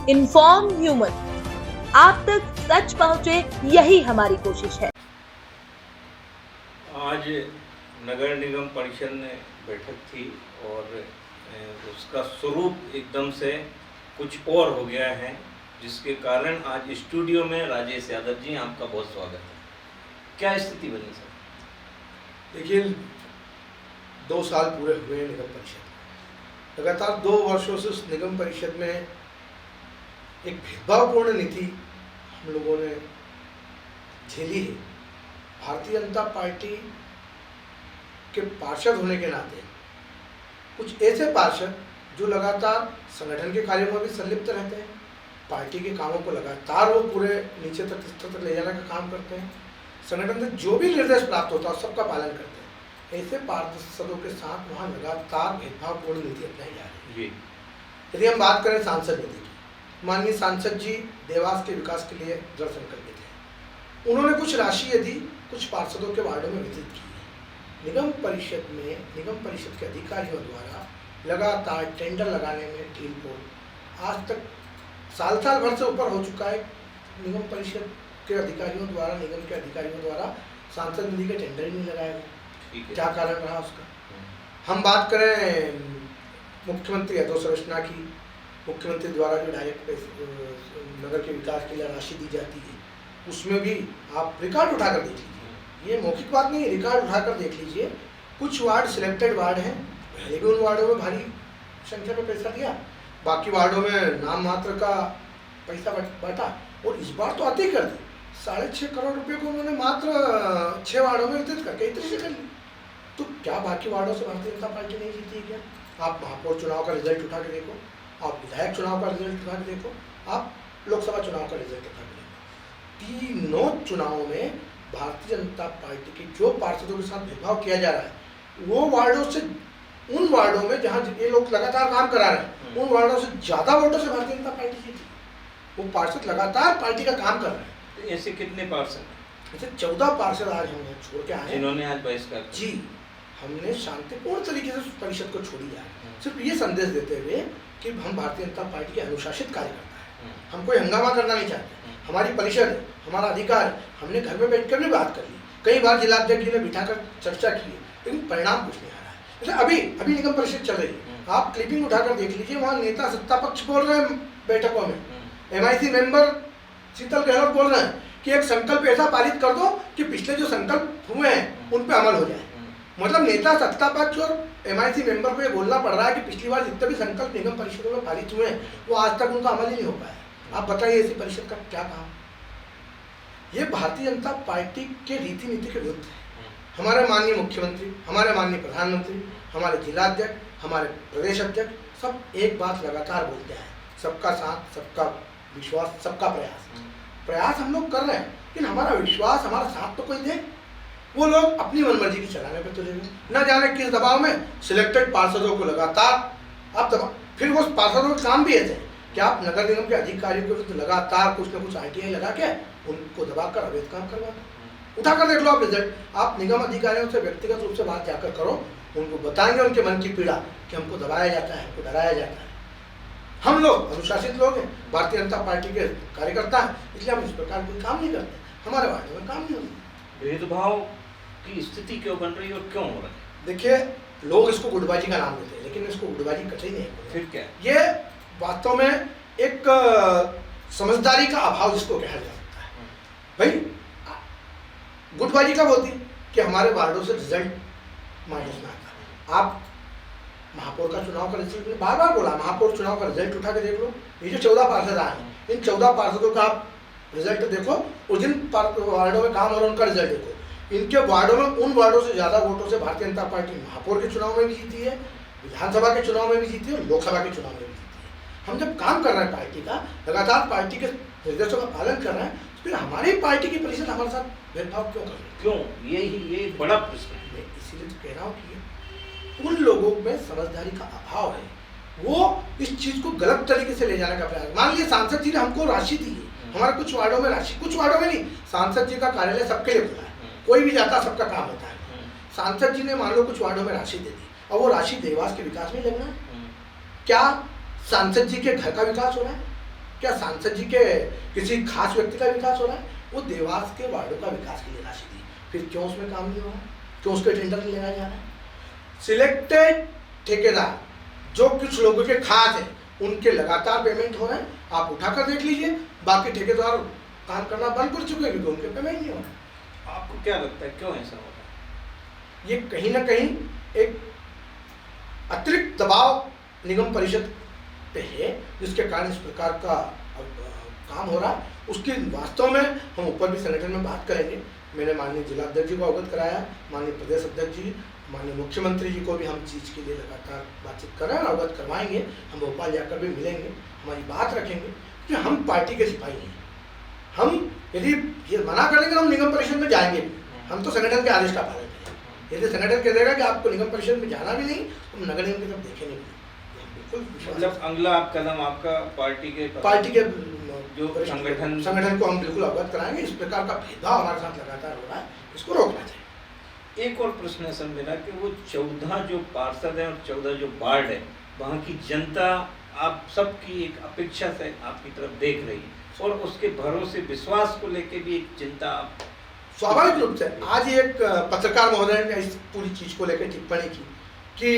Inform human, आप तक सच पहुंचे, यही हमारी कोशिश है। आज नगर निगम परिषद में बैठक थी और उसका स्वरूप एकदम से कुछ और हो गया है, जिसके कारण आज स्टूडियो में राजेश यादव जी, आपका बहुत स्वागत है। क्या स्थिति बनी सर? देखिए, 2 साल पूरे हुए हैं निगम परिषद। लगातार 2 वर्षों से उस निगम परिषद में एक भेदभावपूर्ण नीति हम लोगों ने झेली है। भारतीय जनता पार्टी के पार्षद होने के नाते कुछ ऐसे पार्षद जो लगातार संगठन के कार्यों में भी संलिप्त रहते हैं, पार्टी के कामों को लगातार वो पूरे नीचे तक स्तर तक ले जाने का काम करते हैं, संगठन से जो भी निर्देश प्राप्त होता है सबका पालन करते हैं। ऐसे पार्षदों के साथ वहाँ लगातार भेदभावपूर्ण नीति अपनाई जा रही है। यदि हम बात करें सांसद नीति की, माननीय सांसद जी देवास के विकास के लिए दृढ़ संकल्पित थे। उन्होंने कुछ राशि यदि कुछ पार्षदों के वार्डों में वितरित की है। निगम परिषद में निगम परिषद के अधिकारियों द्वारा लगातार टेंडर लगाने में ढील पोल आज तक साल भर से ऊपर हो चुका है। निगम परिषद के अधिकारियों द्वारा, निगम के अधिकारियों द्वारा सांसद निधि के टेंडर ही नहीं लगाए गए। क्या कारण रहा उसका? हम बात करें मुख्यमंत्री अधो संरचना की, मुख्यमंत्री द्वारा जो डायरेक्ट नगर के विकास के लिए राशि दी जाती है, उसमें भी आप रिकॉर्ड उठाकर देख लीजिए। ये मौखिक बात नहीं, रिकॉर्ड उठाकर देख लीजिए। कुछ वार्ड सिलेक्टेड वार्ड हैं, पहले भी उन वार्डों में भारी संख्या में पैसा दिया, बाकी वार्डों में नाम मात्र का पैसा बांटा और इस बार तो आते ही कर दी। 6.5 करोड़ रुपए को उन्होंने मात्र 6 वार्डों में वितरित करके इतने से कर ली। तो क्या बाकी वार्डों से भारतीय जनता पार्टी नहीं जीती है क्या? आप महापौर चुनाव का रिजल्ट उठा के देखो, आप विधायक चुनाव का रिजल्ट उठा के देखो, आप लोकसभा चुनाव का रिजल्ट उठा के देखो। तीनों चुनावों में भारतीय जनता पार्टी के जो पार्षदों के साथ भेदभाव किया जा रहा है, वो वार्डों से, उन वार्डों में जहाँ ये लोग लगातार काम करा रहे हैं, उन वार्डों से ज़्यादा वोटों से भारतीय जनता पार्टी जीती। वो पार्षद लगातार पार्टी का काम कर रहे हैं। तो ऐसे कितने पार्षद? ऐसे 14 पार्षद आज हम यहाँ छोड़ के आए हैं, जिन्होंने आज बहिष्कार जी। हमने शांतिपूर्ण तरीके से परिषद को छोड़ी है, सिर्फ ये संदेश देते हुए कि हम भारतीय जनता पार्टी के अनुशासित कार्यकर्ता हैं, हम कोई हंगामा करना नहीं चाहते। हमारी परिषद है, हमारा अधिकार है। हमने घर में बैठकर भी बात कर ली, कई बार जिलाध्यक्ष जी ने बिठाकर चर्चा की है, लेकिन परिणाम कुछ नहीं आ रहा है। जैसे अभी निगम परिषद चल रही है, आप क्लिपिंग उठाकर देख लीजिए, वहाँ नेता सत्ता पक्ष बोल रहे हैं बैठकों में, MIC मेंबर शीतल गहलोत बोल रहे हैं कि एक संकल्प ऐसा पारित कर दो कि पिछले जो संकल्प हुए हैं उन पे अमल हो जाए। मतलब नेता सत्ता पक्ष और MIC मेंबर को ये बोलना पड़ रहा है कि पिछली बार जितने भी संकल्प निगम परिषदों में पारित हुए हैं वो आज तक उनका अमल ही नहीं हो पाया। आप बताइए ऐसी परिषद का क्या काम? ये भारतीय जनता पार्टी के रीति नीति के विरुद्ध है। हमारे माननीय मुख्यमंत्री, हमारे माननीय प्रधानमंत्री, हमारे जिलाध्यक्ष, हमारे प्रदेश अध्यक्ष सब एक बात लगातार बोलते हैं, सबका साथ, सबका विश्वास, सबका प्रयास हम लोग कर रहे हैं, लेकिन हमारा विश्वास, हमारा साथ तो कोई दे। वो लोग अपनी मनमर्जी की चलाने पर तुले हुए, न जाने किस दबाव में सिलेक्टेड पार्षदों को लगातार आप दबा, फिर वो पार्षदों के काम भी ऐसे हैं कि आप नगर निगम के अधिकारियों के विरुद्ध लगातार कुछ न कुछ ITI लगा के उनको दबाकर अवैध काम करवाते। उठाकर देख लो आप रिजल्ट। आप निगम अधिकारियों से व्यक्तिगत रूप से बात जाकर करो, उनको बताएंगे उनके मन की पीड़ा कि हमको दबाया जाता है, हमको डराया जाता है। हम लोग अनुशासित लोग हैं, भारतीय जनता पार्टी के कार्यकर्ता हैं, इसलिए हम इस प्रकार कोई काम नहीं करते, हमारे वार्ड में काम नहीं होता। भेदभाव की स्थिति क्यों बन रही है और क्यों हो रहा है? देखिए, लोग इसको गुटबाजी का नाम देते हैं, लेकिन इसको गुटबाजी कतई नहीं है। फिर क्या? ये वास्तव में एक समझदारी का अभाव जिसको कहा जा सकता है। भाई, गुटबाजी कब होती कि हमारे वार्डों से रिजल्ट माइनस में आता। आप महापौर का चुनाव का रिजल्ट, बार बार बोला, महापौर चुनाव का रिजल्ट उठा के देख लो। ये जो 14 पार्षद आए हैं, इन 14 पार्षदों का आप रिजल्ट देखो और जिन वार्डों में काम हो रहा है उनका रिजल्ट देखो। इनके वार्डों में, उन वार्डों से ज़्यादा वोटों से भारतीय जनता पार्टी महापौर के चुनाव में भी जीती है, विधानसभा के चुनाव में भी जीती है और लोकसभा के चुनाव में भी जीती है। हम जब काम कर रहे हैं पार्टी का, लगातार पार्टी के निर्देशों का पालन कर रहे हैं, तो फिर हमारी पार्टी की परिषद हमारे साथ भेदभाव क्यों कर रही है? क्यों? यही बड़ा प्रश्न है। मैं इसीलिए तो कह रहा हूँ कि उन लोगों में समझदारी का अभाव है, वो इस चीज़ को गलत तरीके से ले जाने का प्रयास। मान लीजिए सांसद जी ने हमको राशि दी है, हमारे कुछ वार्डों में राशि, कुछ वार्डों में नहीं, सांसद जी का कार्यालय सबके लिए खुला है, कोई भी जाता सबका काम होता है। सांसद जी ने मान लो कुछ वार्डों में राशि दे दी, और वो राशि देवास के विकास में लगना है। क्या सांसद जी के घर का विकास हो रहा है? क्या सांसद जी के किसी खास व्यक्ति का विकास हो रहा है? वो देवास के वार्डों का विकास के लिए राशि दी, फिर क्यों उसमें काम नहीं हो रहा है? क्यों उसके टेंडर नहीं लगाया जा रहा है? सिलेक्टेड ठेकेदार जो कुछ लोगों के खास हैं उनके लगातार पेमेंट हो रहे हैं, आप उठाकर देख लीजिए। बाकी ठेकेदार काम करना बंद कर चुके हैं क्योंकि उनके पेमेंट नहीं हो रहा। आपको क्या लगता है क्यों ऐसा हो रहा है? ये कहीं ना कहीं एक अतिरिक्त दबाव निगम परिषद पे है, जिसके कारण इस प्रकार का काम हो रहा है। उसकी वास्तव में हम ऊपर भी संगठन में बात करेंगे। मैंने माननीय जिलाध्यक्ष जी को अवगत कराया, माननीय प्रदेश अध्यक्ष जी, माननीय मुख्यमंत्री जी को भी हम चीज़ के लिए लगातार बातचीत कर रहे हैं और अवगत करवाएंगे। हम भोपाल जाकर भी मिलेंगे, हमारी बात रखेंगे कि हम पार्टी के सिपाही हैं। हम यदि ये मना कर देंगे हम निगम परिषद में जाएंगे भी, हम तो संगठन के आदेश का पालन करेंगे। यदि संगठन कह देगा कि आपको निगम परिषद में जाना भी नहीं, हम नगर निगम की तरफ देखेंगे भी। मतलब अगला कदम आपका पार्टी के जो संगठन को हम बिल्कुल अवगत कराएंगे। इस प्रकार का भेदभाव हमारे साथ लगातार हो रहा है, इसको रोकना चाहिए। एक और प्रश्न है सर मेरा कि वो 14 जो पार्षद हैं और 14 जो वार्ड है, वहाँ की जनता आप सबकी एक अपेक्षा से आपकी तरफ देख रही है और उसके भरोसे विश्वास को लेके भी एक चिंता स्वाभाविक रूप से। आज एक पत्रकार महोदय ने इस पूरी चीज़ को लेकर टिप्पणी की कि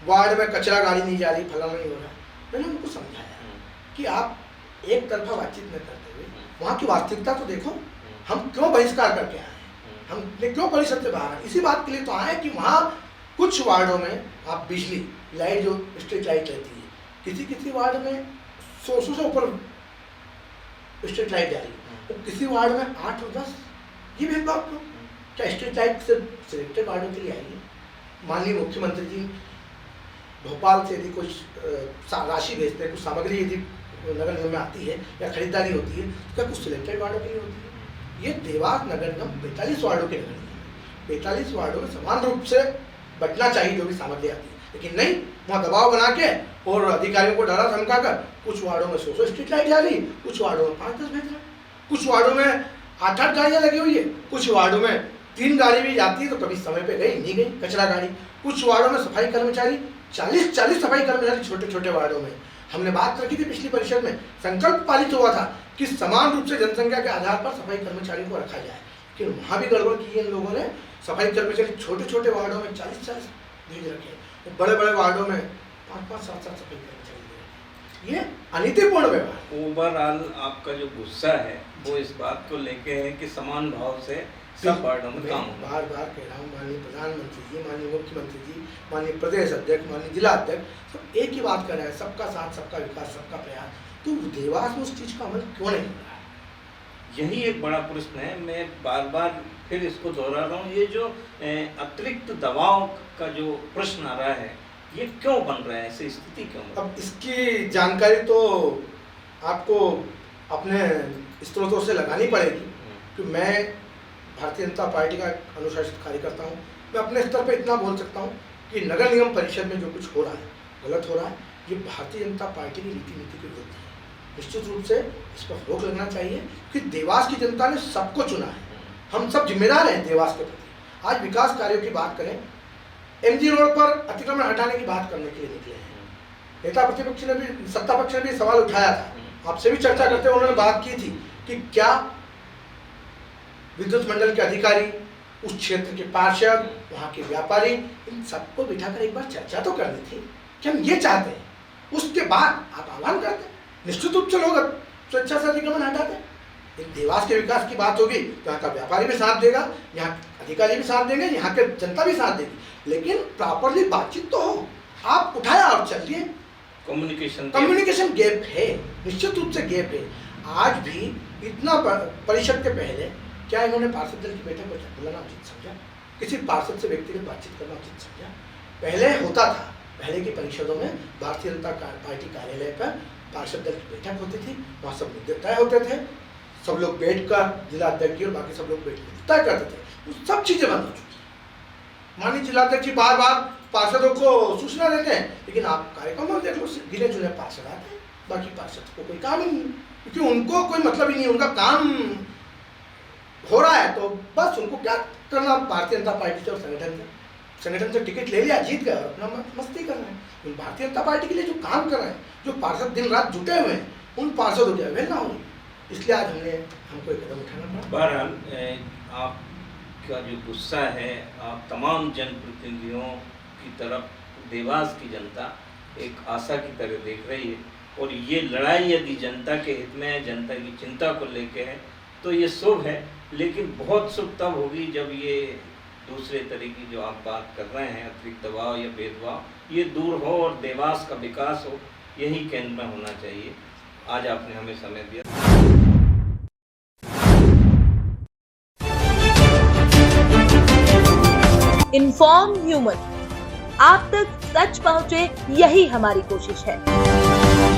वार्ड में कचरा गाड़ी नहीं जा रही, फलाना नहीं हो रहा। मैंने उनको समझाया कि आप एक तरफा बातचीत न करते हुए वहाँ की वास्तविकता तो देखो। हम क्यों बहिष्कार करके आए हैं, हम क्यों परिषद से बाहर आए? इसी बात के लिए तो आए कि वहाँ कुछ वार्डों में आप बिजली लाइट जो स्ट्रीट लाइट रहती है, किसी किसी वार्ड में 100 से ऊपर स्ट्रीट लाइट जा रही है, तो किसी वार्ड में 8 और 10। ये भेदभाव क्यों? क्या स्ट्रीट लाइट सिर्फ सिलेक्टेड वार्डों के लिए आई है? माननीय मुख्यमंत्री जी भोपाल से यदि कुछ राशि भेजते हैं, कुछ सामग्री यदि नगर निगम में आती है या खरीदारी होती है, तो क्या कुछ सिलेक्टेड वार्डों के लिए होती है? ये देवास नगर निगम 45 वार्डों के नगर निगम है। 45 वार्डों में समान रूप से बंटना चाहिए जो भी सामग्री आती है, लेकिन नहीं, वहाँ दबाव बना के और अधिकारियों को डरा धमका कर कुछ वार्डों में 100 स्ट्रीट लाइट जा रही, कुछ वार्डों में 5-10 भेज रहे, कुछ वार्डों में 8-8 गाड़ियाँ लगी हुई है, कुछ वार्डों में 3 गाड़ी भी जाती है तो कभी समय पे गई नहीं गई कचरा गाड़ी। कुछ वार्डों में सफाई कर्मचारी 40 सफाई कर्मचारी छोटे छोटे वार्डों में। हमने बात रखी थी पिछली परिषद में, संकल्प पारित हुआ था कि समान रूप से जनसंख्या के आधार पर सफाई कर्मचारियों को रखा जाए, लेकिन वहाँ भी गड़बड़ की है इन लोगों ने। सफाई कर्मचारी छोटे छोटे वार्डों में 40-40 भेज रखे, तो बड़े बड़े वार्डों में 5-5, 7-7 सफाई कर्मचारी दे रखे। ये अनीतिपूर्ण व्यवहार। ओवरऑल आपका जो गुस्सा है वो इस बात को लेके है कि समान भाव से सब वार्डों में काम हो। बार बार कह रहा हूँ, माननीय प्रधानमंत्री जी, माननीय मुख्यमंत्री जी, माननीय प्रदेश अध्यक्ष, माननीय जिला अध्यक्ष, सब एक ही बात कर रहे हैं, सबका साथ, सबका विकास, सबका प्रयास। तो देवास में उस चीज़ का अमल क्यों नहीं हो रहा है? यही एक बड़ा प्रश्न है। मैं बार बार फिर इसको दोहरा रहा हूँ, ये जो अतिरिक्त दबाव का जो प्रश्न आ रहा है, ये क्यों बन रहा है, ऐसी स्थिति क्यों बन रही है? अब इसकी जानकारी तो आपको अपने स्रोतों से लगानी पड़ेगी कि मैं भारतीय जनता पार्टी का अनुशासित कार्यकर्ता हूँ। मैं अपने स्तर पर इतना बोल सकता हूँ कि नगर निगम परिषद में जो कुछ हो रहा है, गलत हो रहा है, ये भारतीय जनता पार्टी की रीति नीति के विरुद्ध है। निश्चित रूप से इस पर रोक लगना चाहिए कि देवास की जनता ने सबको चुना है, हम सब जिम्मेदार हैं देवास के प्रति। आज विकास कार्यों की बात करें, MG रोड पर अतिक्रमण हटाने की बात करने के लिए निकले हैं। नेता प्रतिपक्ष ने भी, सत्ता पक्ष ने भी सवाल उठाया था, आपसे भी चर्चा करते हुए उन्होंने बात की थी कि क्या विद्युत मंडल के अधिकारी, उस क्षेत्र के पार्षद, वहाँ के व्यापारी, इन सबको बिठाकर एक बार चर्चा तो करनी थी कि हम ये चाहते हैं, उसके बाद आप आह्वान करते। निश्चित रूप से लोग स्वेच्छा से अतिक्रमण हटाते। देवास के विकास की बात होगी तो यहाँ का व्यापारी भी साथ देगा, यहाँ अधिकारी भी साथ देंगे, यहाँ के जनता भी साथ देगी, लेकिन प्रॉपरली बातचीत तो हो। आप उठाया और चलिए। कम्युनिकेशन गैप है, निश्चित रूप से गैप है। आज भी इतना परिषद के पहले क्या इन्होंने पार्षद दल की बैठक में बुलाना उचित समझा? किसी पार्षद से व्यक्तिगत बातचीत करना उचित समझा? पहले होता था, पहले की परिषदों में भारतीय जनता पार्टी कार्यालय पर पार्षद दल की बैठक होती थी, वहाँ सब मुद्दे तय होते थे, सब लोग बैठकर, जिला अध्यक्ष और बाकी सब लोग बैठकर तय करते थे। वो सब चीज़ें बंद हो चुकी। माननीय जिला अध्यक्ष जी बार बार पार्षदों को सूचना देते हैं, लेकिन आप कार्यक्रम में देख लो, गिने चुने पार्षद आते हैं, बाकी पार्षद को कोई काम ही नहीं, क्योंकि उनको कोई मतलब ही नहीं, उनका काम हो रहा है तो बस उनको क्या करना, भारतीय जनता पार्टी से और संगठन से टिकट ले लिया, जीत गए और अपना मस्ती कर रहे हैं। भारतीय जनता पार्टी के लिए जो काम कर रहे हैं, जो पार्षद दिन रात जुटे हुए हैं, उन पार्षदों की अवहेलना होगी, इसलिए आज हमको एक कदम उठाना पड़ा। बहरहाल आपका जो गुस्सा है, आप तमाम जनप्रतिनिधियों की तरफ देवास की जनता एक आशा की तरह देख रही है, और ये लड़ाई यदि जनता के हित में है, जनता की चिंता को लेके है, तो ये शुभ है। लेकिन बहुत शुभ तब होगी जब ये दूसरे तरह की जो आप बात कर रहे हैं, अतिरिक्त दबाव या भेदभाव, ये दूर हो और देवास का विकास हो, यही केंद्र में होना चाहिए। आज आपने हमें समय दिया। इन्फॉर्म ह्यूमन, आप तक सच पहुंचे, यही हमारी कोशिश है।